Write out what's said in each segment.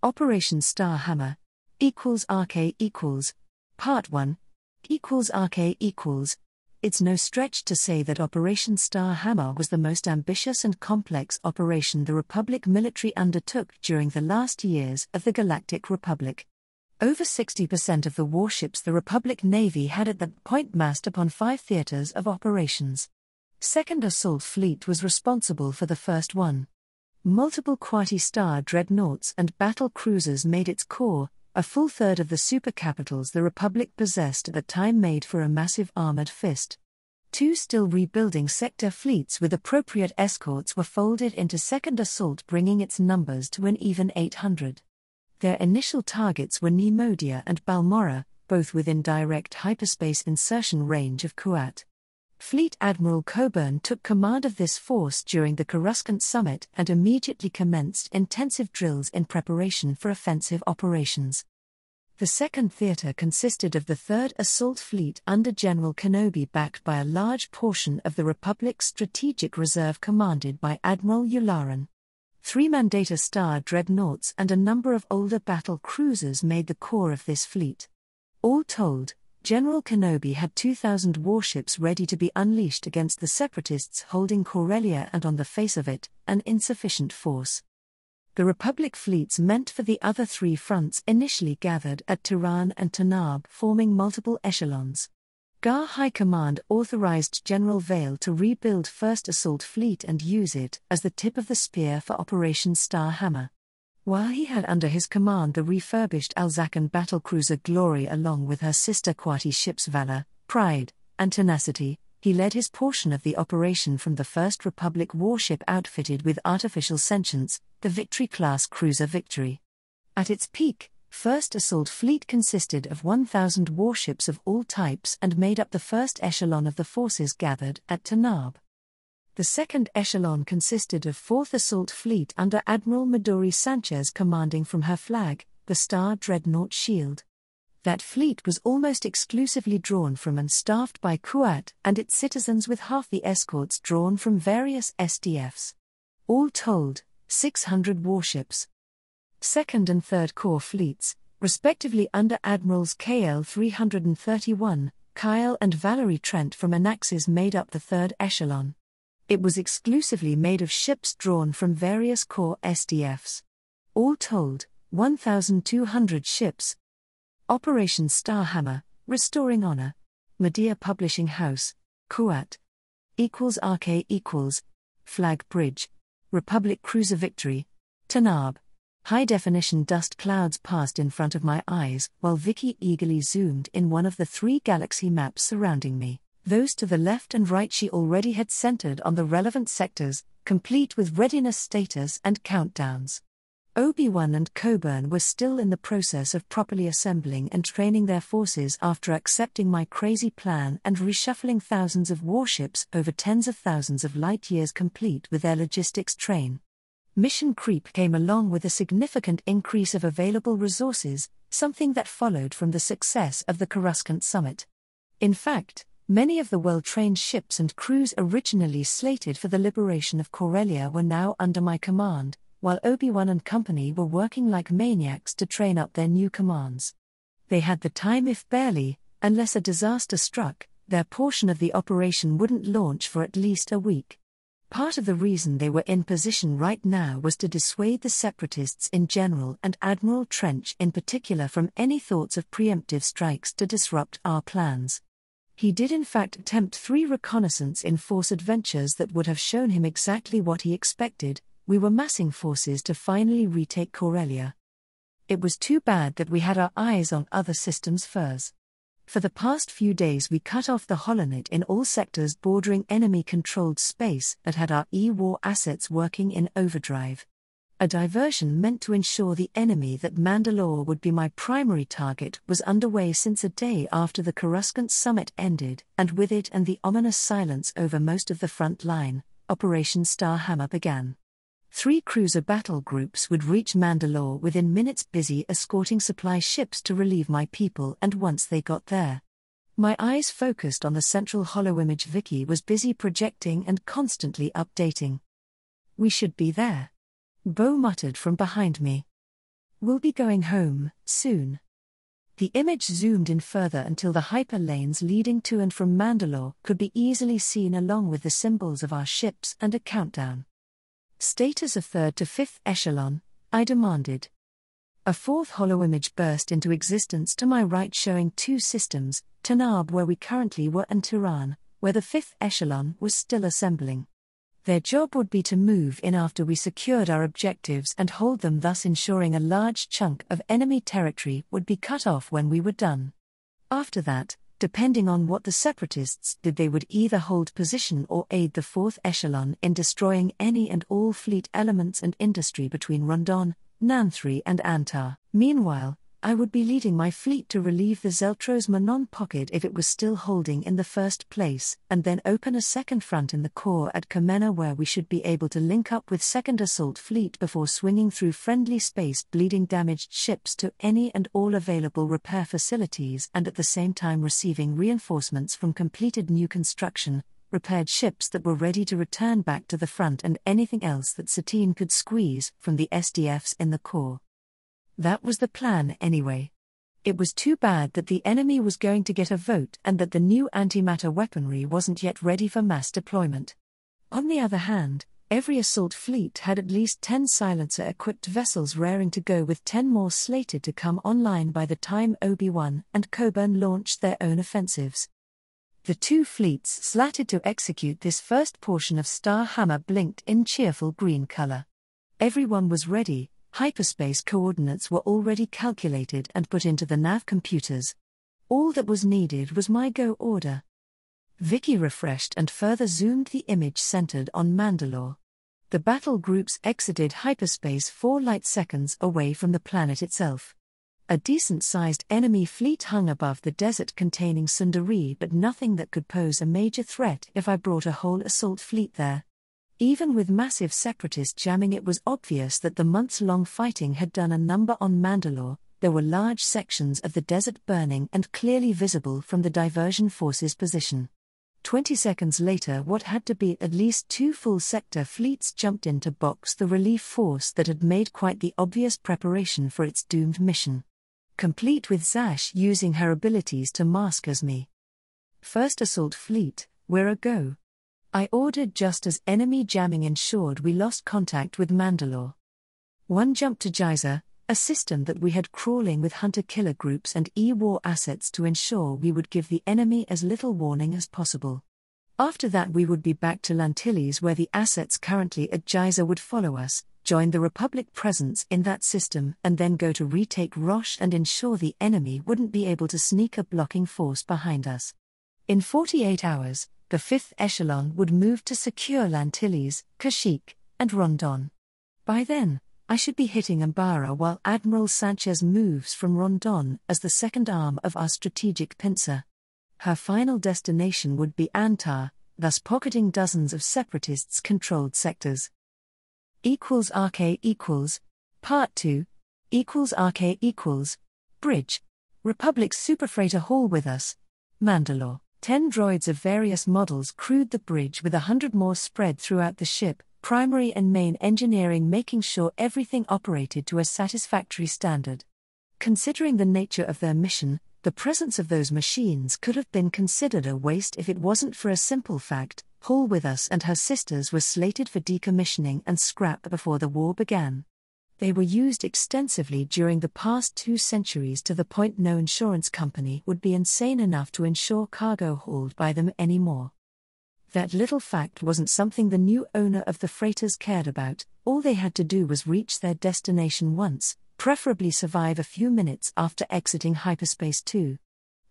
Operation Star Hammer RK equals Part 1 RK equals. It's no stretch to say that Operation Star Hammer was the most ambitious and complex operation the Republic military undertook during the last years of the Galactic Republic. Over 60% of the warships the Republic Navy had at that point massed upon 5 theaters of operations. Second Assault Fleet was responsible for the first one. Multiple quasi-star dreadnoughts and battle cruisers made its core. A full third of the supercapitals the Republic possessed at the time made for a massive armored fist. 2 still rebuilding sector fleets with appropriate escorts were folded into Second Assault, bringing its numbers to an even 800. Their initial targets were Nemodia and Balmorra, both within direct hyperspace insertion range of Kuat. Fleet Admiral Coburn took command of this force during the Coruscant Summit and immediately commenced intensive drills in preparation for offensive operations. The second theater consisted of the 3rd Assault Fleet under General Kenobi, backed by a large portion of the Republic's strategic reserve commanded by Admiral Yularen. 3 Mandata Star dreadnoughts and a number of older battle cruisers made the core of this fleet. All told, General Kenobi had 2,000 warships ready to be unleashed against the separatists holding Corellia, and on the face of it, an insufficient force. The Republic fleets meant for the other 3 fronts initially gathered at Tehran and Tanab, forming multiple echelons. GAR High Command authorized General Vale to rebuild 1st Assault Fleet and use it as the tip of the spear for Operation Star Hammer. While he had under his command the refurbished Alzakan battlecruiser Glory along with her sister Quati ships Valor, Pride, and Tenacity, he led his portion of the operation from the First Republic warship outfitted with artificial sentience, the Victory-class cruiser Victory. At its peak, 1st Assault Fleet consisted of 1,000 warships of all types and made up the first echelon of the forces gathered at Tanab. The second echelon consisted of 4th Assault Fleet under Admiral Midori Sanchez commanding from her flag, the Star Dreadnought Shield. That fleet was almost exclusively drawn from and staffed by Kuat and its citizens, with half the escorts drawn from various SDFs. All told, 600 warships. 2nd and 3rd Corps fleets, respectively under Admirals KL 331, Kyle and Valerie Trent from Anaxes, made up the 3rd echelon. It was exclusively made of ships drawn from various Corps SDFs. All told, 1,200 ships. Operation Star Hammer, Restoring Honor. Medea Publishing House, Kuat. RK equals. Flag Bridge. Republic Cruiser Victory. Tanab. High-definition dust clouds passed in front of my eyes while Vicky eagerly zoomed in one of the 3 galaxy maps surrounding me. Those to the left and right she already had centered on the relevant sectors, complete with readiness status and countdowns. Obi-Wan and Coburn were still in the process of properly assembling and training their forces after accepting my crazy plan and reshuffling thousands of warships over tens of thousands of light-years, complete with their logistics train. Mission creep came along with a significant increase of available resources, something that followed from the success of the Coruscant Summit. In fact, many of the well-trained ships and crews originally slated for the liberation of Corellia were now under my command, while Obi-Wan and company were working like maniacs to train up their new commands. They had the time, if barely, unless a disaster struck, their portion of the operation wouldn't launch for at least a week. Part of the reason they were in position right now was to dissuade the separatists in general and Admiral Trench in particular from any thoughts of preemptive strikes to disrupt our plans. He did in fact attempt 3 reconnaissance in force adventures that would have shown him exactly what he expected. We were massing forces to finally retake Corellia. It was too bad that we had our eyes on other systems first. For the past few days we cut off the holonet in all sectors bordering enemy-controlled space that had our E-War assets working in overdrive. A diversion meant to ensure the enemy that Mandalore would be my primary target was underway since a day after the Coruscant Summit ended, and with it and the ominous silence over most of the front line, Operation Star Hammer began. 3 cruiser battle groups would reach Mandalore within minutes, busy escorting supply ships to relieve my people, and once they got there, my eyes focused on the central holoimage Vicky was busy projecting and constantly updating. "We should be there," Bo muttered from behind me. We'll be going home, soon. The image zoomed in further until the hyperlanes leading to and from Mandalore could be easily seen along with the symbols of our ships and a countdown. Status of 3rd to 5th echelon, I demanded. A fourth hollow image burst into existence to my right showing 2 systems, Tanab where we currently were and Turan, where the 5th echelon was still assembling. Their job would be to move in after we secured our objectives and hold them, thus ensuring a large chunk of enemy territory would be cut off when we were done. After that, depending on what the separatists did, they would either hold position or aid the 4th echelon in destroying any and all fleet elements and industry between Rondon, Nanthri and Antar. Meanwhile, I would be leading my fleet to relieve the Zeltros Manon pocket if it was still holding in the first place, and then open a second front in the core at Kamena where we should be able to link up with 2nd Assault Fleet before swinging through friendly space, bleeding damaged ships to any and all available repair facilities and at the same time receiving reinforcements from completed new construction, repaired ships that were ready to return back to the front and anything else that Satine could squeeze from the SDFs in the core. That was the plan anyway. It was too bad that the enemy was going to get a vote and that the new antimatter weaponry wasn't yet ready for mass deployment. On the other hand, every assault fleet had at least 10 silencer-equipped vessels raring to go, with 10 more slated to come online by the time Obi-Wan and Coburn launched their own offensives. The 2 fleets slatted to execute this first portion of Star Hammer blinked in cheerful green color. Everyone was ready. Hyperspace coordinates were already calculated and put into the nav computers. All that was needed was my go order. Vicky refreshed and further zoomed the image centered on Mandalore. The battle groups exited hyperspace 4 light seconds away from the planet itself. A decent-sized enemy fleet hung above the desert containing Sundari, but nothing that could pose a major threat if I brought a whole assault fleet there. Even with massive separatist jamming, it was obvious that the months-long fighting had done a number on Mandalore. There were large sections of the desert burning and clearly visible from the diversion force's position. 20 seconds later, what had to be at least 2 full sector fleets jumped in to box the relief force that had made quite the obvious preparation for its doomed mission. Complete with Zash using her abilities to mask as me. First Assault Fleet, we're a go. I ordered just as enemy jamming ensured we lost contact with Mandalore. 1 jumped to Geyser, a system that we had crawling with hunter-killer groups and E-war assets to ensure we would give the enemy as little warning as possible. After that we would be back to Lantilles where the assets currently at Geyser would follow us, join the Republic presence in that system and then go to retake Roche and ensure the enemy wouldn't be able to sneak a blocking force behind us. In 48 hours, the 5th echelon would move to secure Lantilles, Kashyyyk, and Rondon. By then, I should be hitting Ambara while Admiral Sanchez moves from Rondon as the second arm of our strategic pincer. Her final destination would be Antar, thus pocketing dozens of separatists-controlled sectors. =RK equals Part 2 =RK equals Bridge. Republic Superfreighter Hall with us. Mandalore. 10 droids of various models crewed the bridge with 100 more spread throughout the ship, primary and main engineering making sure everything operated to a satisfactory standard. Considering the nature of their mission, the presence of those machines could have been considered a waste if it wasn't for a simple fact: Hall with us and her sisters were slated for decommissioning and scrap before the war began. They were used extensively during the past 2 centuries to the point no insurance company would be insane enough to insure cargo hauled by them anymore. That little fact wasn't something the new owner of the freighters cared about. All they had to do was reach their destination once, preferably survive a few minutes after exiting hyperspace 2.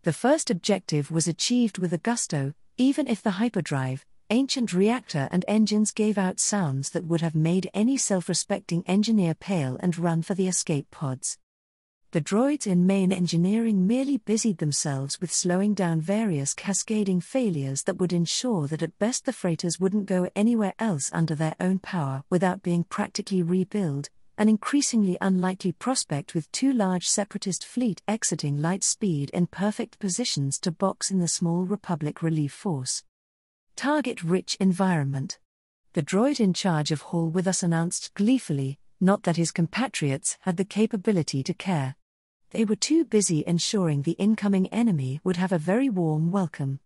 The first objective was achieved with a gusto, even if the hyperdrive, ancient reactor and engines gave out sounds that would have made any self-respecting engineer pale and run for the escape pods. The droids in main engineering merely busied themselves with slowing down various cascading failures that would ensure that at best the freighters wouldn't go anywhere else under their own power without being practically rebuilt, an increasingly unlikely prospect with 2 large separatist fleet exiting light speed in perfect positions to box in the small Republic relief force. Target-rich environment. The droid in charge of Hall with us announced gleefully, not that his compatriots had the capability to care. They were too busy ensuring the incoming enemy would have a very warm welcome.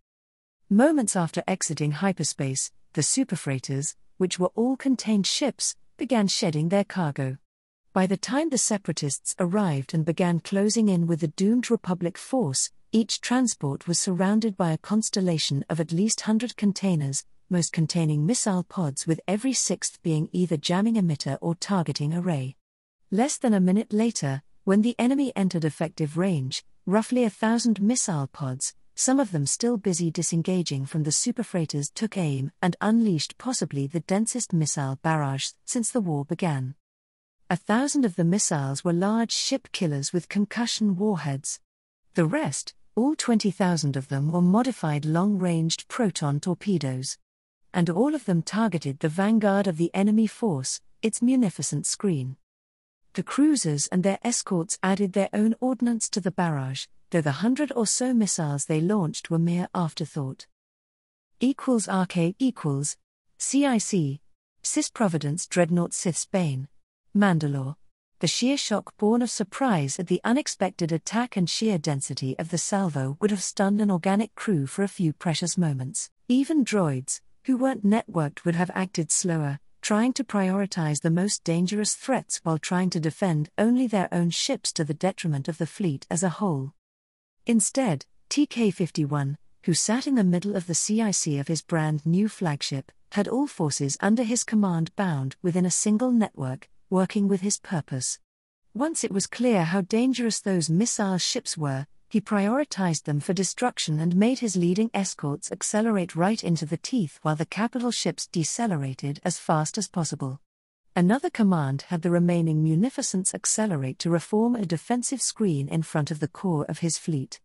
Moments after exiting hyperspace, the superfreighters, which were all contained ships, began shedding their cargo. By the time the separatists arrived and began closing in with the doomed Republic force, each transport was surrounded by a constellation of at least 100 containers, most containing missile pods, with every sixth being either jamming emitter or targeting array. Less than a minute later, when the enemy entered effective range, roughly 1,000 missile pods, some of them still busy disengaging from the superfreighters, took aim and unleashed possibly the densest missile barrage since the war began. 1,000 of the missiles were large ship killers with concussion warheads. The rest, all 20,000 of them, were modified long-ranged proton torpedoes. And all of them targeted the vanguard of the enemy force, its munificent screen. The cruisers and their escorts added their own ordnance to the barrage, though the 100 or so missiles they launched were mere afterthought. RK equals CIC, Cis Providence Dreadnought Sith Spain, Mandalore. The sheer shock born of surprise at the unexpected attack and sheer density of the salvo would have stunned an organic crew for a few precious moments. Even droids, who weren't networked, would have acted slower, trying to prioritize the most dangerous threats while trying to defend only their own ships to the detriment of the fleet as a whole. Instead, TK-51, who sat in the middle of the CIC of his brand new flagship, had all forces under his command bound within a single network, working with his purpose. Once it was clear how dangerous those missile ships were, he prioritized them for destruction and made his leading escorts accelerate right into the teeth while the capital ships decelerated as fast as possible. Another command had the remaining munificence accelerate to reform a defensive screen in front of the core of his fleet.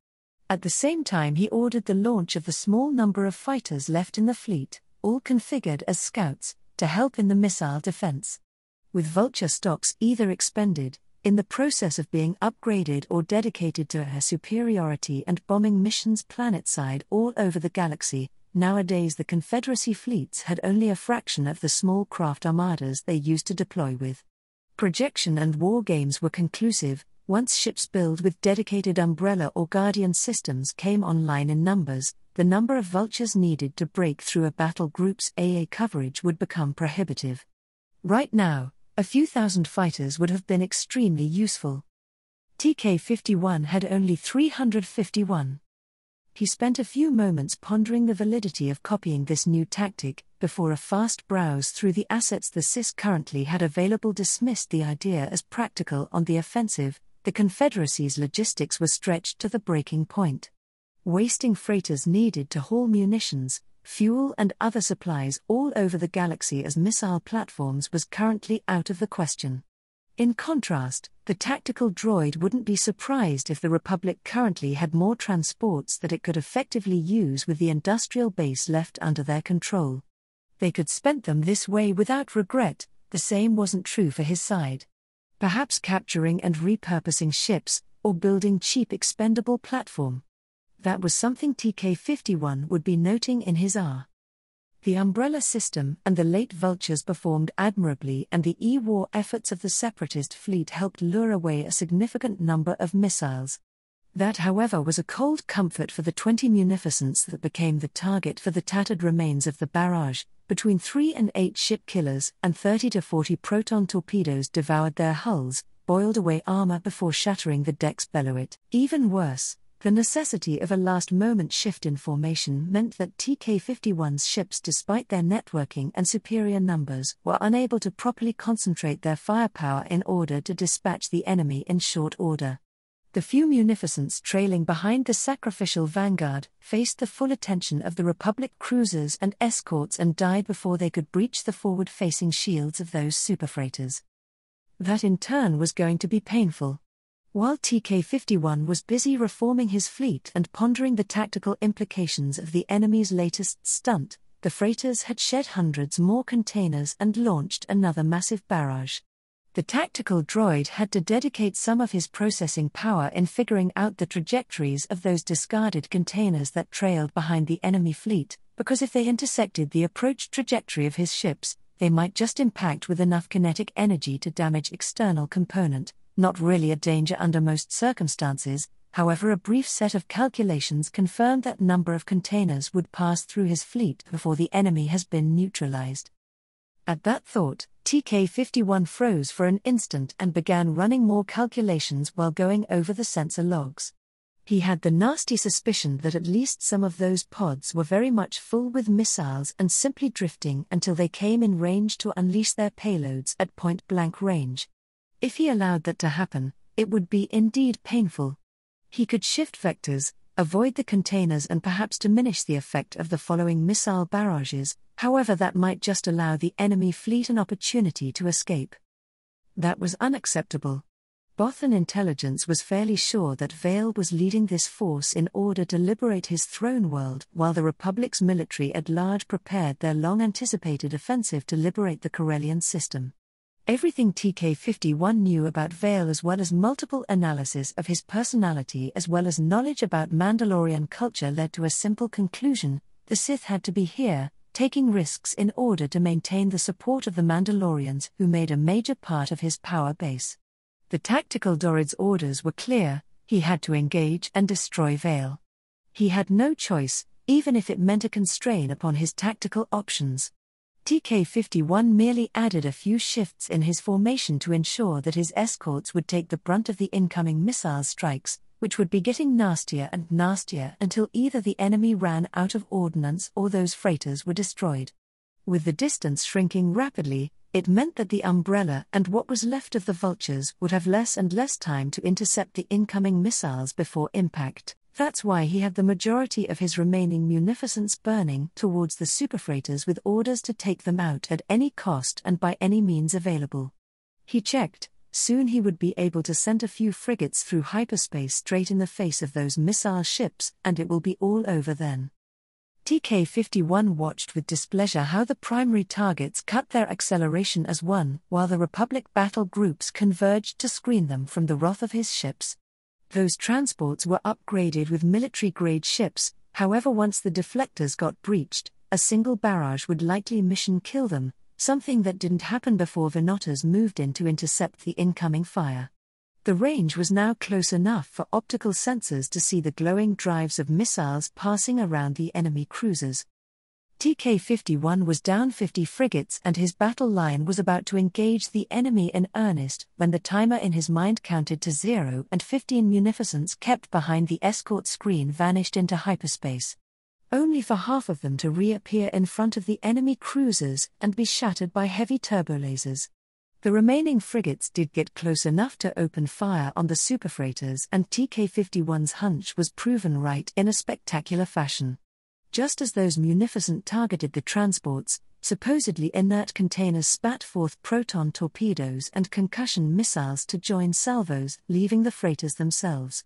At the same time, he ordered the launch of the small number of fighters left in the fleet, all configured as scouts, to help in the missile defense. With Vulture stocks either expended, in the process of being upgraded, or dedicated to air superiority and bombing missions planetside all over the galaxy, nowadays the Confederacy fleets had only a fraction of the small craft armadas they used to deploy with. Projection and war games were conclusive, once ships built with dedicated Umbrella or Guardian systems came online in numbers, the number of Vultures needed to break through a battle group's AA coverage would become prohibitive. Right now, a few thousand fighters would have been extremely useful. TK-51 had only 351. He spent a few moments pondering the validity of copying this new tactic, before a fast browse through the assets the CIS currently had available dismissed the idea as practical on the offensive. The Confederacy's logistics were stretched to the breaking point. Wasting freighters needed to haul munitions, fuel and other supplies all over the galaxy as missile platforms was currently out of the question. In contrast, the tactical droid wouldn't be surprised if the Republic currently had more transports that it could effectively use with the industrial base left under their control. They could spend them this way without regret. The same wasn't true for his side. Perhaps capturing and repurposing ships, or building cheap expendable platform. That was something TK-51 would be noting in his R. The Umbrella system and the late Vultures performed admirably, and the E-war efforts of the Separatist fleet helped lure away a significant number of missiles. That, however, was a cold comfort for the 20 munificence that became the target for the tattered remains of the barrage. Between 3 and 8 ship killers and 30 to 40 proton torpedoes devoured their hulls, boiled away armor before shattering the decks below it. Even worse, the necessity of a last-moment shift in formation meant that TK-51's ships, despite their networking and superior numbers, were unable to properly concentrate their firepower in order to dispatch the enemy in short order. The few munificence trailing behind the sacrificial vanguard faced the full attention of the Republic cruisers and escorts and died before they could breach the forward-facing shields of those superfreighters. That in turn was going to be painful. While TK-51 was busy reforming his fleet and pondering the tactical implications of the enemy's latest stunt, the freighters had shed hundreds more containers and launched another massive barrage. The tactical droid had to dedicate some of his processing power in figuring out the trajectories of those discarded containers that trailed behind the enemy fleet, because if they intersected the approach trajectory of his ships, they might just impact with enough kinetic energy to damage external component, not really a danger under most circumstances. However, a brief set of calculations confirmed that number of containers would pass through his fleet before the enemy has been neutralized. At that thought, TK-51 froze for an instant and began running more calculations while going over the sensor logs. He had the nasty suspicion that at least some of those pods were very much full with missiles and simply drifting until they came in range to unleash their payloads at point-blank range. If he allowed that to happen, it would be indeed painful. He could shift vectors, avoid the containers and perhaps diminish the effect of the following missile barrages, however that might just allow the enemy fleet an opportunity to escape. That was unacceptable. Bothan intelligence was fairly sure that Vale was leading this force in order to liberate his throne world, while the Republic's military at large prepared their long-anticipated offensive to liberate the Corellian system. Everything TK-51 knew about Vale, as well as multiple analysis of his personality as well as knowledge about Mandalorian culture, led to a simple conclusion: the Sith had to be here, taking risks in order to maintain the support of the Mandalorians, who made a major part of his power base. The tactical Dorid's orders were clear: he had to engage and destroy Vale. He had no choice, even if it meant a constraint upon his tactical options. TK-51 merely added a few shifts in his formation to ensure that his escorts would take the brunt of the incoming missile strikes, which would be getting nastier and nastier until either the enemy ran out of ordnance or those freighters were destroyed. With the distance shrinking rapidly, it meant that the Umbrella and what was left of the Vultures would have less and less time to intercept the incoming missiles before impact. That's why he had the majority of his remaining munificence burning towards the superfreighters, with orders to take them out at any cost and by any means available. He checked: soon he would be able to send a few frigates through hyperspace straight in the face of those missile ships, and it will be all over then. TK-51 watched with displeasure how the primary targets cut their acceleration as one, while the Republic battle groups converged to screen them from the wrath of his ships. Those transports were upgraded with military-grade ships, however once the deflectors got breached, a single barrage would likely mission kill them, something that didn't happen before Venottas moved in to intercept the incoming fire. The range was now close enough for optical sensors to see the glowing drives of missiles passing around the enemy cruisers. TK-51 was down 50 frigates and his battle line was about to engage the enemy in earnest when the timer in his mind counted to 0 and 15 munificence kept behind the escort screen vanished into hyperspace. Only for half of them to reappear in front of the enemy cruisers and be shattered by heavy turbolasers. The remaining frigates did get close enough to open fire on the superfreighters, and TK-51's hunch was proven right in a spectacular fashion. Just as those munificent targeted the transports, supposedly inert containers spat forth proton torpedoes and concussion missiles to join salvos, leaving the freighters themselves.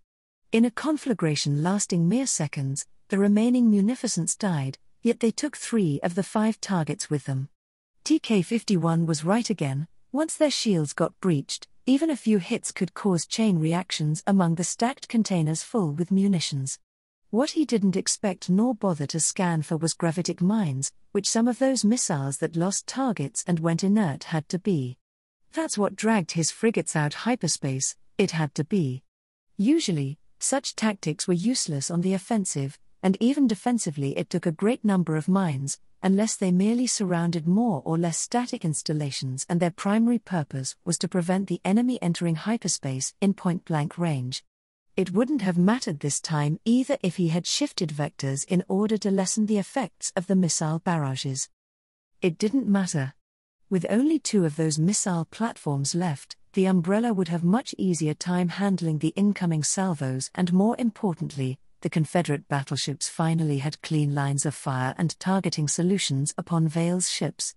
In a conflagration lasting mere seconds, the remaining munificence died, yet they took 3 of the 5 targets with them. TK-51 was right again. Once their shields got breached, even a few hits could cause chain reactions among the stacked containers full with munitions. What he didn't expect nor bother to scan for was gravitic mines, which some of those missiles that lost targets and went inert had to be. That's what dragged his frigates out hyperspace, it had to be. Usually, such tactics were useless on the offensive, and even defensively it took a great number of mines, unless they merely surrounded more or less static installations and their primary purpose was to prevent the enemy entering hyperspace in point-blank range. It wouldn't have mattered this time either if he had shifted vectors in order to lessen the effects of the missile barrages. It didn't matter. With only 2 of those missile platforms left, the Umbrella would have much easier time handling the incoming salvos, and more importantly, the Confederate battleships finally had clean lines of fire and targeting solutions upon Vale's ships.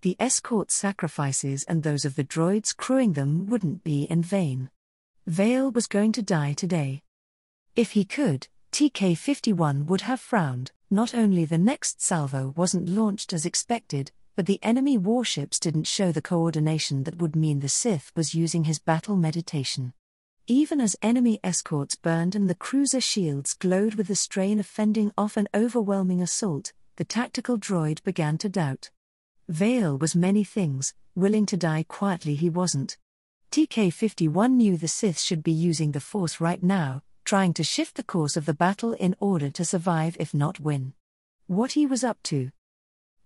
The escort sacrifices and those of the droids crewing them wouldn't be in vain. Vale was going to die today. If he could, TK-51 would have frowned. Not only the next salvo wasn't launched as expected, but the enemy warships didn't show the coordination that would mean the Sith was using his battle meditation. Even as enemy escorts burned and the cruiser shields glowed with the strain of fending off an overwhelming assault, the tactical droid began to doubt. Veil was many things, willing to die quietly he wasn't. TK-51 knew the Sith should be using the Force right now, trying to shift the course of the battle in order to survive if not win. What he was up to.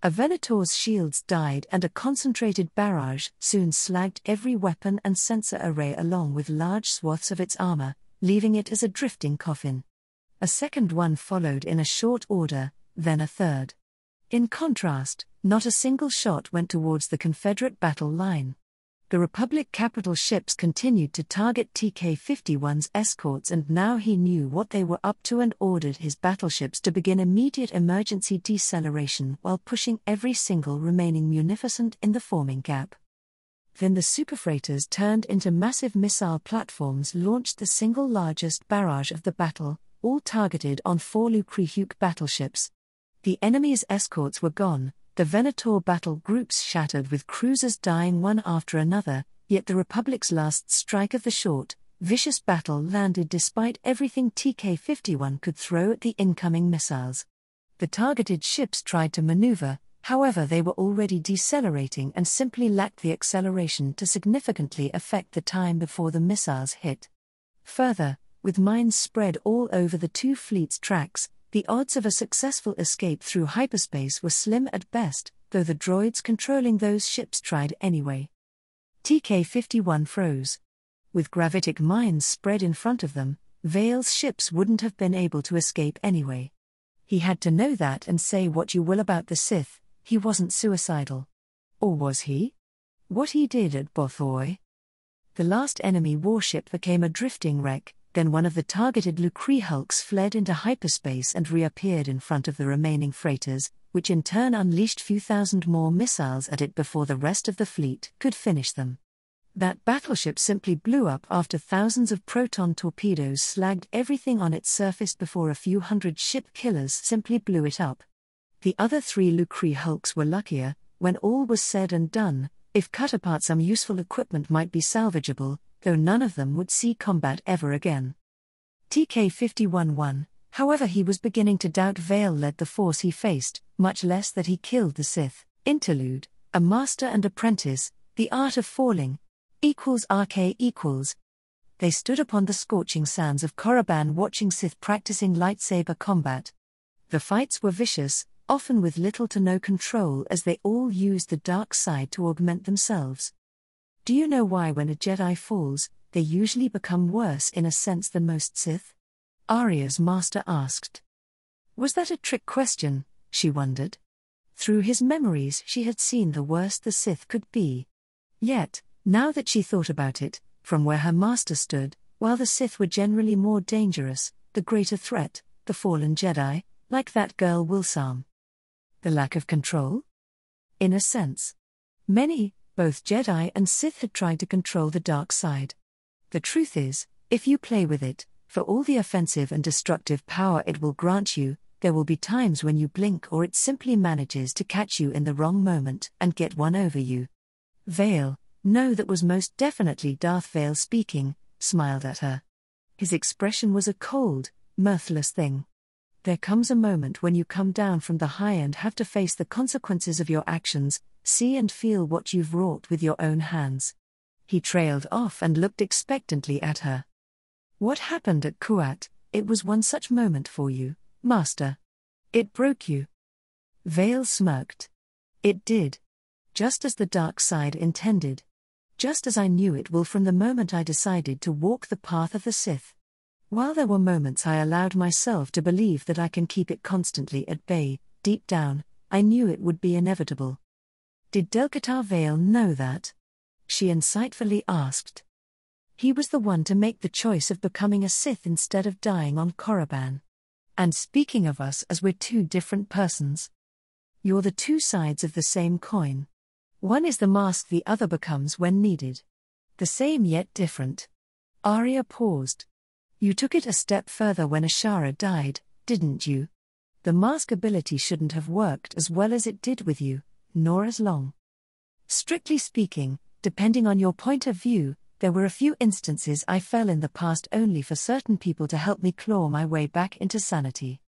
A Venator's shields died and a concentrated barrage soon slagged every weapon and sensor array along with large swaths of its armor, leaving it as a drifting coffin. A second one followed in a short order, then a third. In contrast, not a single shot went towards the Confederate battle line. The Republic capital ships continued to target TK-51's escorts, and now he knew what they were up to and ordered his battleships to begin immediate emergency deceleration while pushing every single remaining munificent in the forming gap. Then the superfreighters turned into massive missile platforms, launched the single largest barrage of the battle, all targeted on 4 Lucrehulk battleships. The enemy's escorts were gone. The Venator battle groups shattered with cruisers dying one after another, yet the Republic's last strike of the short, vicious battle landed despite everything TK-51 could throw at the incoming missiles. The targeted ships tried to maneuver, however they were already decelerating and simply lacked the acceleration to significantly affect the time before the missiles hit. Further, with mines spread all over the two fleets' tracks, the odds of a successful escape through hyperspace were slim at best, though the droids controlling those ships tried anyway. TK-51 froze. With gravitic mines spread in front of them, Veil's ships wouldn't have been able to escape anyway. He had to know that, and say what you will about the Sith, he wasn't suicidal. Or was he? What he did at Bothoi? The last enemy warship became a drifting wreck. Then one of the targeted Lucrehulks fled into hyperspace and reappeared in front of the remaining freighters, which in turn unleashed few thousand more missiles at it before the rest of the fleet could finish them. That battleship simply blew up after thousands of proton torpedoes slagged everything on its surface before a few hundred ship killers simply blew it up. The other 3 Lucrehulks were luckier. When all was said and done, if cut apart, some useful equipment might be salvageable, though none of them would see combat ever again. TK-51 won, however he was beginning to doubt Veil led the force he faced, much less that he killed the Sith. Interlude, a master and apprentice, the art of falling, =RK=. They stood upon the scorching sands of Korriban watching Sith practicing lightsaber combat. The fights were vicious, often with little to no control as they all used the dark side to augment themselves. Do you know why when a Jedi falls, they usually become worse in a sense than most Sith? Arya's master asked. Was that a trick question, she wondered. Through his memories she had seen the worst the Sith could be. Yet, now that she thought about it, from where her master stood, while the Sith were generally more dangerous, the greater threat, the fallen Jedi, like that girl Wilsam. The lack of control? In a sense. Many, both Jedi and Sith, had tried to control the dark side. The truth is, if you play with it, for all the offensive and destructive power it will grant you, there will be times when you blink or it simply manages to catch you in the wrong moment and get one over you. Veil, no, that was most definitely Darth Veil speaking, smiled at her. His expression was a cold, mirthless thing. There comes a moment when you come down from the high and have to face the consequences of your actions, see and feel what you've wrought with your own hands. He trailed off and looked expectantly at her. What happened at Kuat? It was one such moment for you, Master. It broke you. Veil smirked. It did. Just as the dark side intended. Just as I knew it will from the moment I decided to walk the path of the Sith. While there were moments I allowed myself to believe that I can keep it constantly at bay, deep down, I knew it would be inevitable. Did Delcatar Veil know that? She insightfully asked. He was the one to make the choice of becoming a Sith instead of dying on Korriban. And speaking of us as we're two different persons. You're the two sides of the same coin. One is the mask the other becomes when needed. The same yet different. Arya paused. You took it a step further when Ashara died, didn't you? The mask ability shouldn't have worked as well as it did with you, nor as long. Strictly speaking, depending on your point of view, there were a few instances I fell in the past only for certain people to help me claw my way back into sanity.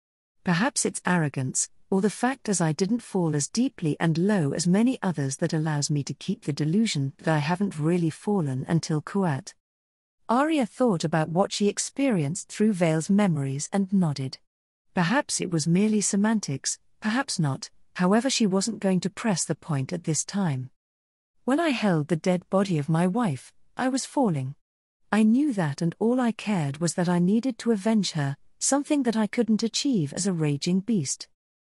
Perhaps it's arrogance, or the fact as I didn't fall as deeply and low as many others that allows me to keep the delusion that I haven't really fallen until Kuat. Arya thought about what she experienced through Vale's memories and nodded. Perhaps it was merely semantics, perhaps not, however she wasn't going to press the point at this time. When I held the dead body of my wife, I was falling. I knew that, and all I cared was that I needed to avenge her, something that I couldn't achieve as a raging beast.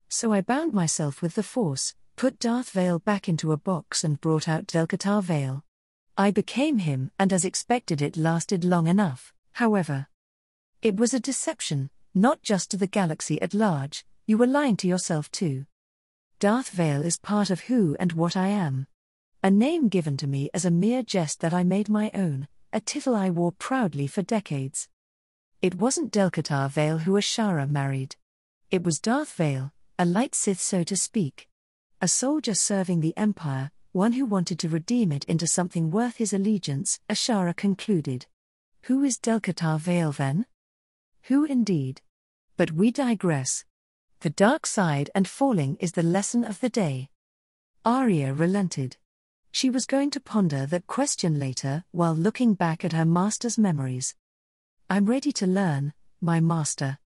So I bound myself with the Force, put Darth Vale back into a box and brought out Delcatar Vale. I became him, and as expected it lasted long enough, however. It was a deception, not just to the galaxy at large, you were lying to yourself too. Darth Vale is part of who and what I am. A name given to me as a mere jest that I made my own, a title I wore proudly for decades. It wasn't Delcatar Vale who Ashara married. It was Darth Vale, a light Sith so to speak. A soldier serving the Empire, one who wanted to redeem it into something worth his allegiance, Ashara concluded. Who is Delcatar Vale then? Who indeed? But we digress. The dark side and falling is the lesson of the day. Arya relented. She was going to ponder that question later while looking back at her master's memories. I'm ready to learn, my master.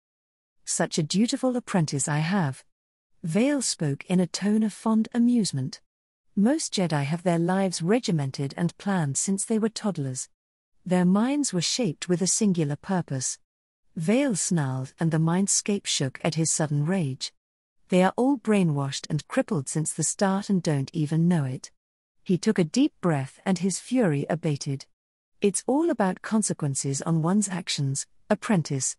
Such a dutiful apprentice I have. Vale spoke in a tone of fond amusement. Most Jedi have their lives regimented and planned since they were toddlers. Their minds were shaped with a singular purpose. Vale snarled and the mindscape shook at his sudden rage. They are all brainwashed and crippled since the start and don't even know it. He took a deep breath and his fury abated. It's all about consequences on one's actions, apprentice.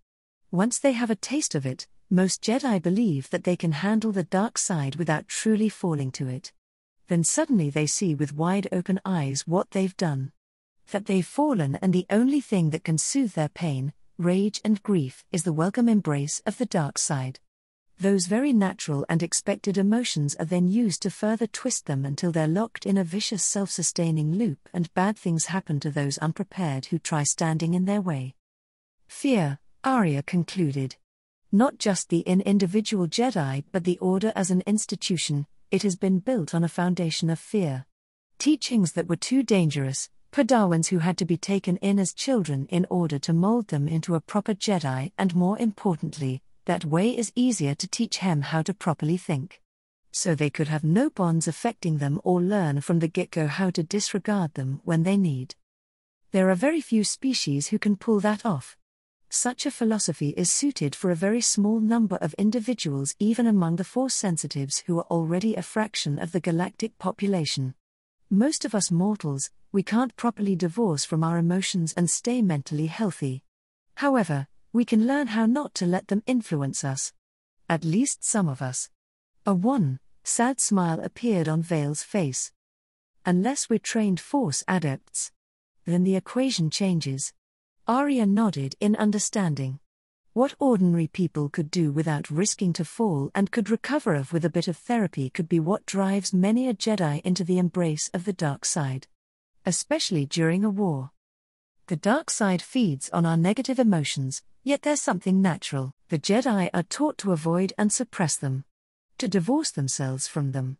Once they have a taste of it, most Jedi believe that they can handle the dark side without truly falling to it. Then suddenly they see with wide open eyes what they've done. That they've fallen, and the only thing that can soothe their pain, rage and grief is the welcome embrace of the dark side. Those very natural and expected emotions are then used to further twist them until they're locked in a vicious self-sustaining loop, and bad things happen to those unprepared who try standing in their way. Fear, Arya concluded. Not just the individual Jedi but the Order as an institution, it has been built on a foundation of fear. Teachings that were too dangerous, Padawans who had to be taken in as children in order to mold them into a proper Jedi, and more importantly, that way is easier to teach them how to properly think. So they could have no bonds affecting them or learn from the get-go how to disregard them when they need. There are very few species who can pull that off. Such a philosophy is suited for a very small number of individuals, even among the Force sensitives who are already a fraction of the galactic population. Most of us mortals, we can't properly divorce from our emotions and stay mentally healthy. However, we can learn how not to let them influence us. At least some of us. A sad smile appeared on Vale's face. Unless we're trained Force adepts. Then the equation changes. Arya nodded in understanding. What ordinary people could do without risking to fall and could recover of with a bit of therapy could be what drives many a Jedi into the embrace of the dark side. Especially during a war. The dark side feeds on our negative emotions, yet there's something natural. The Jedi are taught to avoid and suppress them. To divorce themselves from them.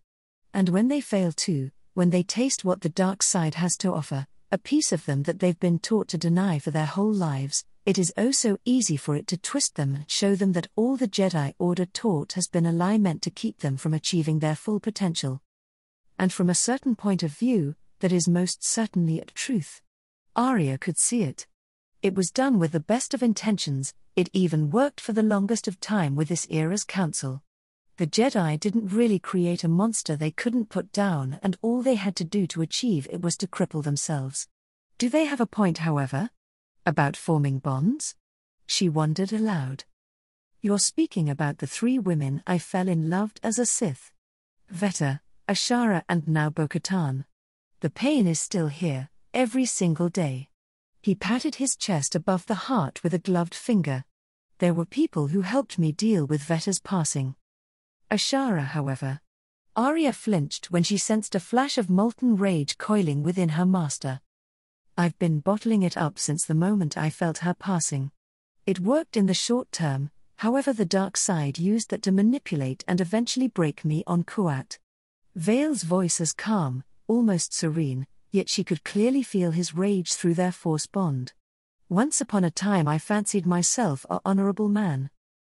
And when they fail to, when they taste what the dark side has to offer, a piece of them that they've been taught to deny for their whole lives, it is oh so easy for it to twist them and show them that all the Jedi Order taught has been a lie meant to keep them from achieving their full potential. And from a certain point of view, that is most certainly a truth. Arya could see it. It was done with the best of intentions, it even worked for the longest of time with this era's council. The Jedi didn't really create a monster they couldn't put down, and all they had to do to achieve it was to cripple themselves. Do they have a point, however? About forming bonds? She wondered aloud. You're speaking about the 3 women I fell in love as a Sith. Veta, Ashara and now Bo-Katan. The pain is still here, every single day. He patted his chest above the heart with a gloved finger. There were people who helped me deal with Veta's passing. Ashara, however. Arya flinched when she sensed a flash of molten rage coiling within her master. I've been bottling it up since the moment I felt her passing. It worked in the short term, However, the dark side used that to manipulate and eventually break me on Kuat. Vale's voice is calm, almost serene, yet she could clearly feel his rage through their force bond. Once upon a time I fancied myself an honorable man.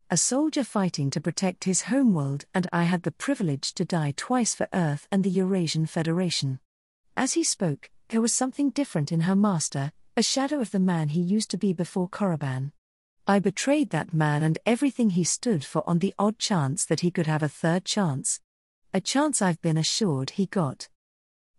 A soldier fighting to protect his homeworld, and I had the privilege to die twice for Earth and the Eurasian Federation. As he spoke, there was something different in her master, a shadow of the man he used to be before Korriban. I betrayed that man and everything he stood for on the odd chance that he could have a third chance. A chance I've been assured he got.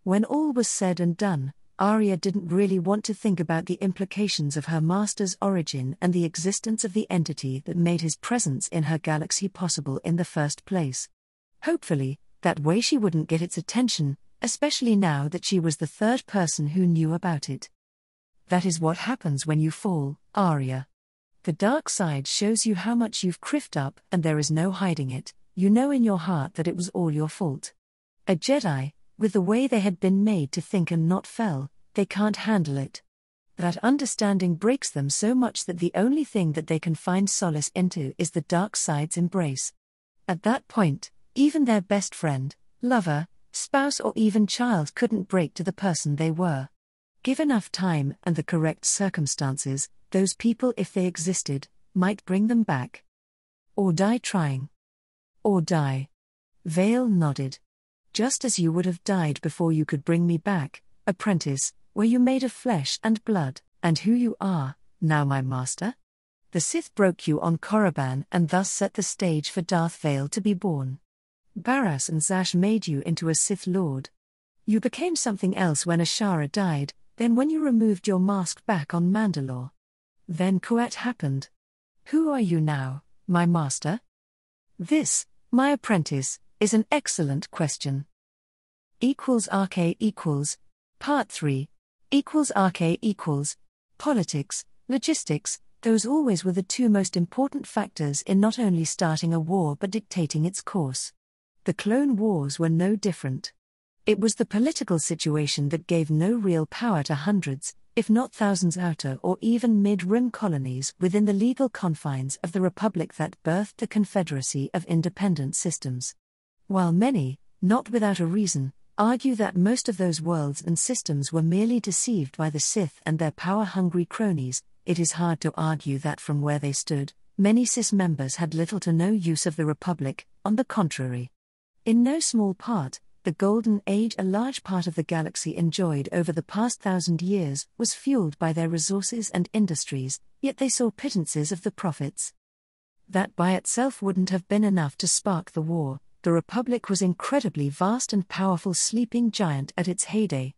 When all was said and done, Arya didn't really want to think about the implications of her master's origin and the existence of the entity that made his presence in her galaxy possible in the first place. Hopefully, that way she wouldn't get its attention, especially now that she was the third person who knew about it. That is what happens when you fall, Arya. The dark side shows you how much you've criffed up, and there is no hiding it. You know in your heart that it was all your fault. A Jedi, with the way they had been made to think and not fell, they can't handle it. That understanding breaks them so much that the only thing that they can find solace into is the dark side's embrace. At that point, even their best friend, lover, spouse or even child couldn't break to the person they were. Give enough time and the correct circumstances, those people, if they existed, might bring them back. Or die trying. Or die. Vale nodded. Just as you would have died before you could bring me back, apprentice, were you made of flesh and blood, and who you are, now my master? The Sith broke you on Korriban and thus set the stage for Darth Vader to be born. Barras and Zash made you into a Sith Lord. You became something else when Ashara died, then when you removed your mask back on Mandalore. Then Kuat happened. Who are you now, my master? This, my apprentice, is an excellent question. RK equals Part 3 RK equals Politics, logistics, those always were the two most important factors in not only starting a war but dictating its course. The Clone Wars were no different. It was the political situation that gave no real power to hundreds, if not thousands outer or even mid-rim colonies within the legal confines of the Republic that birthed the Confederacy of Independent Systems. While many, not without a reason, argue that most of those worlds and systems were merely deceived by the Sith and their power-hungry cronies, it is hard to argue that from where they stood, many Sith members had little to no use of the Republic. On the contrary. In no small part, the Golden Age a large part of the galaxy enjoyed over the past 1,000 years was fueled by their resources and industries, yet they saw pittances of the profits. That by itself wouldn't have been enough to spark the war. The Republic was incredibly vast and powerful sleeping giant at its heyday.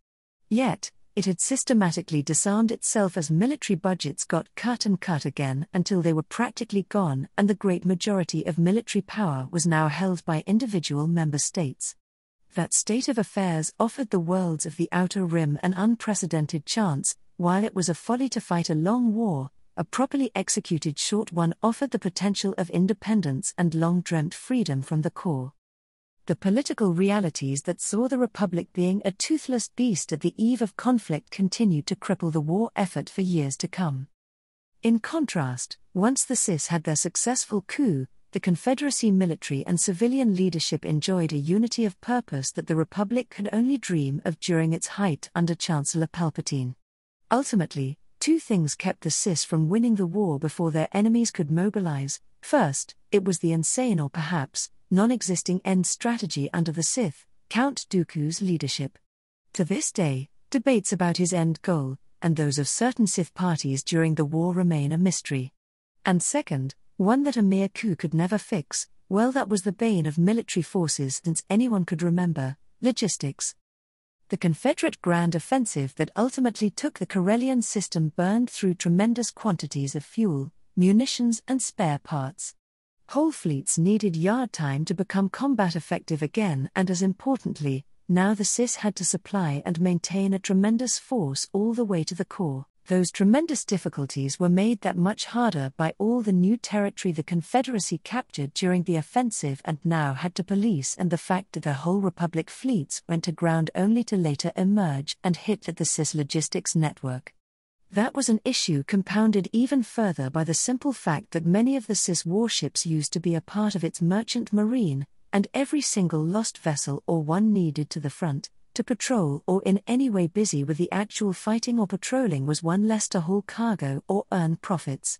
Yet, it had systematically disarmed itself as military budgets got cut and cut again until they were practically gone, and the great majority of military power was now held by individual member states. That state of affairs offered the worlds of the Outer Rim an unprecedented chance. While it was a folly to fight a long war, a properly executed short one offered the potential of independence and long-dreamt freedom from the core. The political realities that saw the Republic being a toothless beast at the eve of conflict continued to cripple the war effort for years to come. In contrast, once the Sith had their successful coup, the Confederacy military and civilian leadership enjoyed a unity of purpose that the Republic could only dream of during its height under Chancellor Palpatine. Ultimately, two things kept the Sith from winning the war before their enemies could mobilize. First, it was the insane or perhaps non-existing end strategy under the Sith, Count Dooku's leadership. To this day, debates about his end goal, and those of certain Sith parties during the war remain a mystery. And second, one that a mere coup could never fix, well, that was the bane of military forces since anyone could remember: logistics. The Confederate Grand Offensive that ultimately took the Corellian system burned through tremendous quantities of fuel, munitions and spare parts. Whole fleets needed yard time to become combat effective again, and as importantly, now the Sith had to supply and maintain a tremendous force all the way to the core. Those tremendous difficulties were made that much harder by all the new territory the Confederacy captured during the offensive and now had to police, and the fact that the whole Republic fleets went aground only to later emerge and hit at the Sith logistics network. That was an issue compounded even further by the simple fact that many of the Sith's warships used to be a part of its merchant marine, and every single lost vessel or one needed to the front, to patrol or in any way busy with the actual fighting or patrolling was one less to haul cargo or earn profits.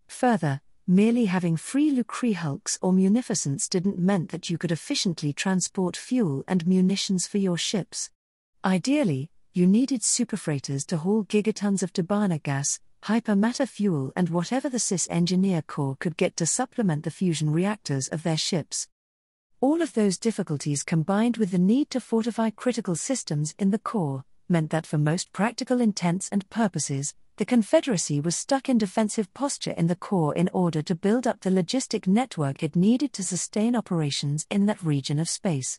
Further, merely having free Lucree hulks or munificence didn't mean that you could efficiently transport fuel and munitions for your ships. Ideally, you needed superfreighters to haul gigatons of Tabana gas, hypermatter fuel and whatever the Sith's engineer corps could get to supplement the fusion reactors of their ships. All of those difficulties combined with the need to fortify critical systems in the core, meant that for most practical intents and purposes, the Confederacy was stuck in defensive posture in the core in order to build up the logistic network it needed to sustain operations in that region of space.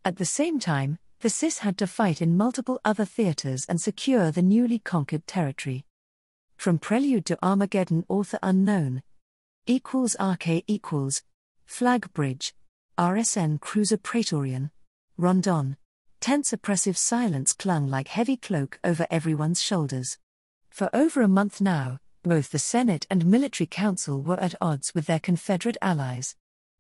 At the same time, the Sith had to fight in multiple other theaters and secure the newly conquered territory. From Prelude to Armageddon, author unknown. =RK=, Flag Bridge, RSN Cruiser Praetorian, Rondon. Tense oppressive silence clung like heavy cloak over everyone's shoulders. For over a month now, both the Senate and Military Council were at odds with their Confederate allies.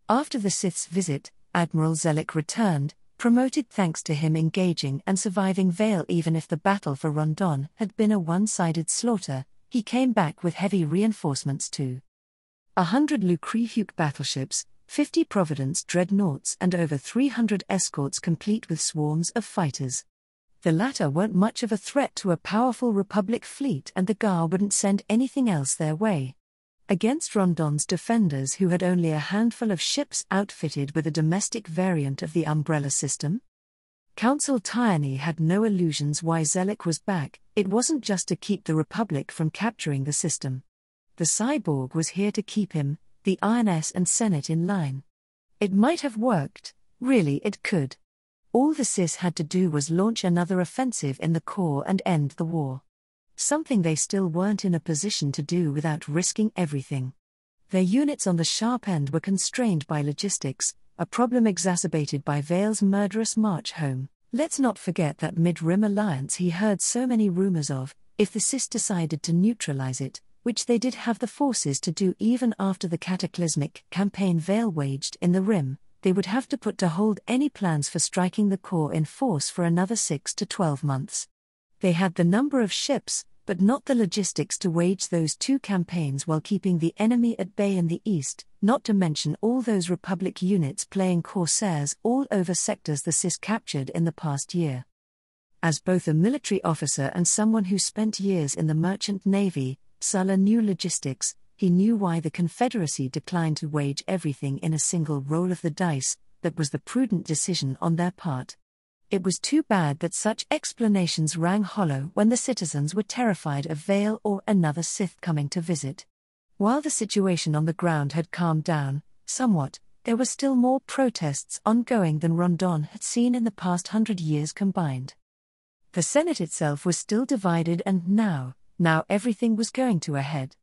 After the Sith's visit, Admiral Zellick returned, promoted thanks to him engaging and surviving Vale even if the battle for Rondon had been a one-sided slaughter. He came back with heavy reinforcements too. 100 Lucree battleships, 50 Providence dreadnoughts and over 300 escorts complete with swarms of fighters. The latter weren't much of a threat to a powerful Republic fleet and the GAR wouldn't send anything else their way. Against Rondon's defenders who had only a handful of ships outfitted with a domestic variant of the Umbrella system? Council Tyranny had no illusions why Zellick was back. It wasn't just to keep the Republic from capturing the system. The cyborg was here to keep him, the INS and Senate in line. It might have worked, really it could. All the Sith had to do was launch another offensive in the core and end the war. Something they still weren't in a position to do without risking everything. Their units on the sharp end were constrained by logistics, a problem exacerbated by Vale's murderous march home. Let's not forget that mid-rim alliance he heard so many rumors of. If the Sith decided to neutralize it, which they did have the forces to do even after the cataclysmic campaign Vale waged in the Rim, they would have to put to hold any plans for striking the core in force for another 6 to 12 months. They had the number of ships, but not the logistics to wage those two campaigns while keeping the enemy at bay in the east, not to mention all those Republic units playing Corsairs all over sectors the Sith captured in the past year. As both a military officer and someone who spent years in the merchant navy, Sulla knew logistics. He knew why the Confederacy declined to wage everything in a single roll of the dice. That was the prudent decision on their part. It was too bad that such explanations rang hollow when the citizens were terrified of Vale or another Sith coming to visit. While the situation on the ground had calmed down somewhat, there were still more protests ongoing than Rondon had seen in the past 100 years combined. The Senate itself was still divided and now everything was going to a head.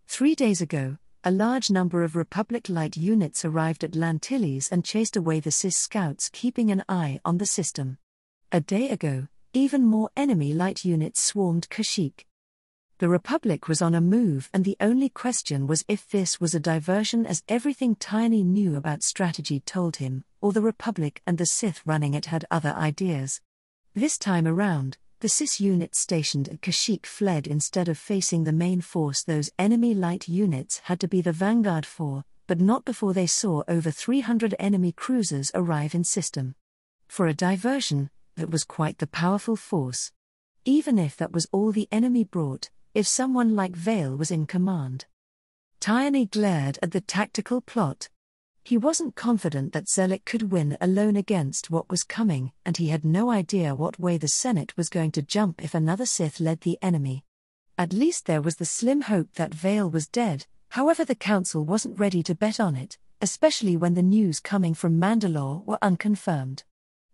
3 days ago, a large number of Republic light units arrived at Lantilles and chased away the Sith scouts keeping an eye on the system. A day ago, even more enemy light units swarmed Kashyyyk. The Republic was on a move and the only question was if this was a diversion as everything Tiny knew about strategy told him, or the Republic and the Sith running it had other ideas. This time around, the Sith units stationed at Kashyyyk fled instead of facing the main force. Those enemy light units had to be the vanguard for, but not before they saw over 300 enemy cruisers arrive in system. For a diversion, that was quite the powerful force. Even if that was all the enemy brought, if someone like Vale was in command. Tyranny glared at the tactical plot. He wasn't confident that Zellick could win alone against what was coming, and he had no idea what way the Senate was going to jump if another Sith led the enemy. At least there was the slim hope that Vale was dead, however the Council wasn't ready to bet on it, especially when the news coming from Mandalore were unconfirmed.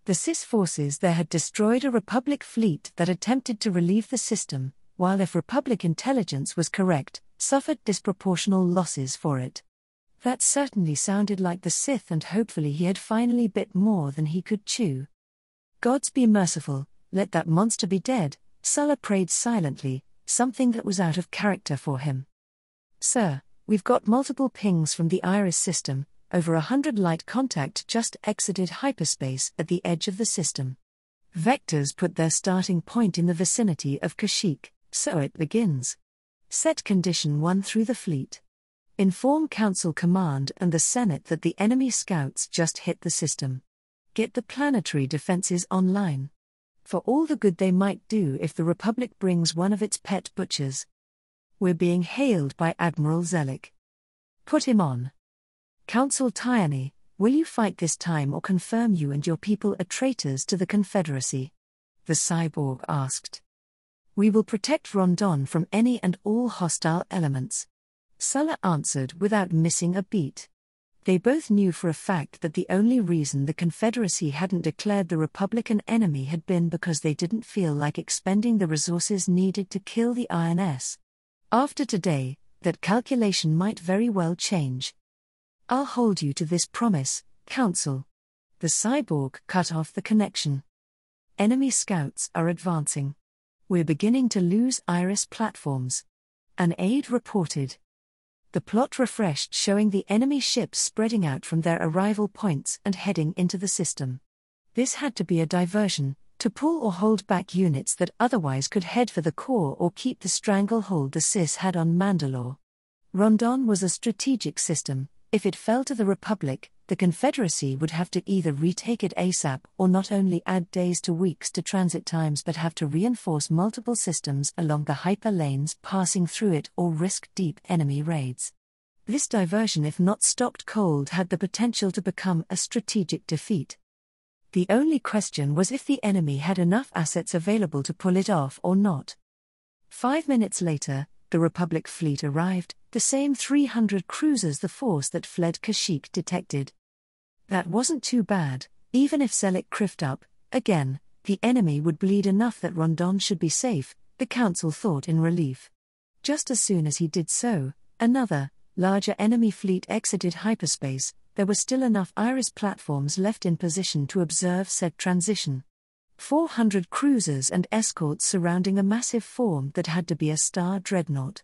The Sith forces there had destroyed a Republic fleet that attempted to relieve the system, while if Republic intelligence was correct, suffered disproportional losses for it. That certainly sounded like the Sith, and hopefully he had finally bit more than he could chew. Gods be merciful, let that monster be dead, Sulla prayed silently, something that was out of character for him. "Sir, we've got multiple pings from the Iris system, over 100 light contact just exited hyperspace at the edge of the system. Vectors put their starting point in the vicinity of Kashyyyk, so it begins. Set condition 1 through the fleet. Inform Council Command and the Senate that the enemy scouts just hit the system. Get the planetary defenses online. For all the good they might do if the Republic brings one of its pet butchers. We're being hailed by Admiral Zelik. Put him on. Council Tyranny, will you fight this time or confirm you and your people are traitors to the Confederacy?" the cyborg asked. "We will protect Rondon from any and all hostile elements," Sulla answered without missing a beat. They both knew for a fact that the only reason the Confederacy hadn't declared the Republic an enemy had been because they didn't feel like expending the resources needed to kill the INS. After today, that calculation might very well change. "I'll hold you to this promise, Council." The cyborg cut off the connection. "Enemy scouts are advancing. We're beginning to lose Iris platforms," an aide reported. The plot refreshed, showing the enemy ships spreading out from their arrival points and heading into the system. This had to be a diversion, to pull or hold back units that otherwise could head for the core or keep the stranglehold the Sis had on Mandalore. Rondon was a strategic system. If it fell to the Republic, the Confederacy would have to either retake it ASAP or not only add days to weeks to transit times but have to reinforce multiple systems along the hyper lanes passing through it or risk deep enemy raids. This diversion, if not stopped cold, had the potential to become a strategic defeat. The only question was if the enemy had enough assets available to pull it off or not. 5 minutes later, the Republic fleet arrived, the same 300 cruisers the force that fled Kashyyyk detected. That wasn't too bad. Even if Zelik criffed up again, the enemy would bleed enough that Rondon should be safe, the Council thought in relief. Just as soon as he did so, another, larger enemy fleet exited hyperspace. There were still enough Iris platforms left in position to observe said transition. 400 cruisers and escorts surrounding a massive form that had to be a star dreadnought.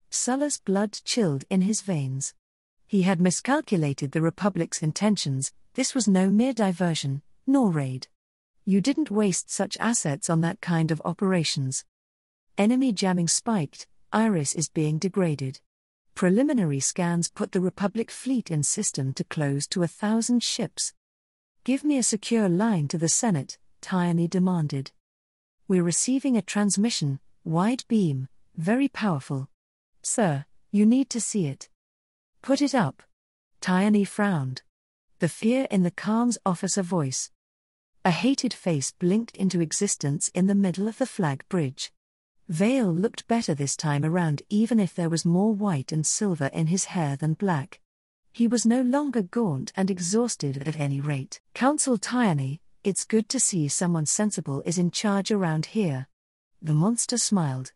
Sulla's blood chilled in his veins. He had miscalculated the Republic's intentions. This was no mere diversion, nor raid. You didn't waste such assets on that kind of operations. Enemy jamming spiked, Iris is being degraded. Preliminary scans put the Republic fleet in system to close to 1,000 ships. "Give me a secure line to the Senate," Tyranny demanded. "We're receiving a transmission, wide beam, very powerful. Sir, you need to see it." "Put it up." Tyranny frowned. The fear in the Calm's officer voice. A hated face blinked into existence in the middle of the flag bridge. Vale looked better this time around, even if there was more white and silver in his hair than black. He was no longer gaunt and exhausted at any rate. "Council Tyranny, it's good to see someone sensible is in charge around here." The monster smiled.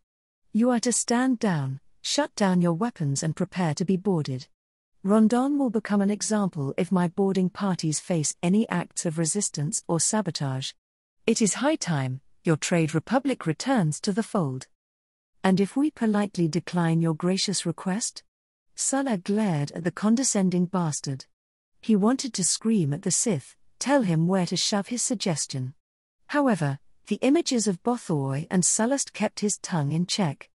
"You are to stand down, shut down your weapons and prepare to be boarded. Rondon will become an example if my boarding parties face any acts of resistance or sabotage. It is high time your trade republic returns to the fold. And if we politely decline your gracious request?" Sulla glared at the condescending bastard. He wanted to scream at the Sith, tell him where to shove his suggestion. However, the images of Bothoi and Sullust kept his tongue in check.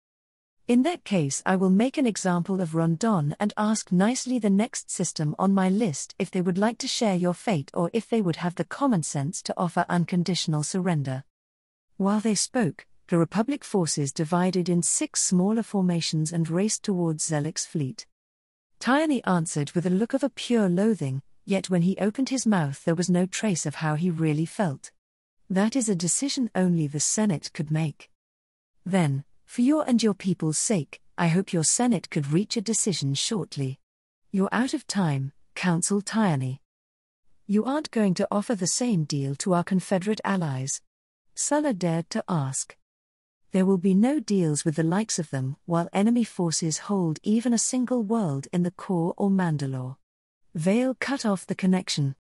"In that case, I will make an example of Rondon and ask nicely the next system on my list if they would like to share your fate or if they would have the common sense to offer unconditional surrender." While they spoke, the Republic forces divided in 6 smaller formations and raced towards Zelik's fleet. Tyranny answered with a look of a pure loathing, yet when he opened his mouth there was no trace of how he really felt. That is a decision only the Senate could make. "Then, for your and your people's sake, I hope your Senate could reach a decision shortly. You're out of time, Council Tyranny. You aren't going to offer the same deal to our Confederate allies?" Sulla dared to ask. "There will be no deals with the likes of them while enemy forces hold even a single world in the core or Mandalore." Vale cut off the connection.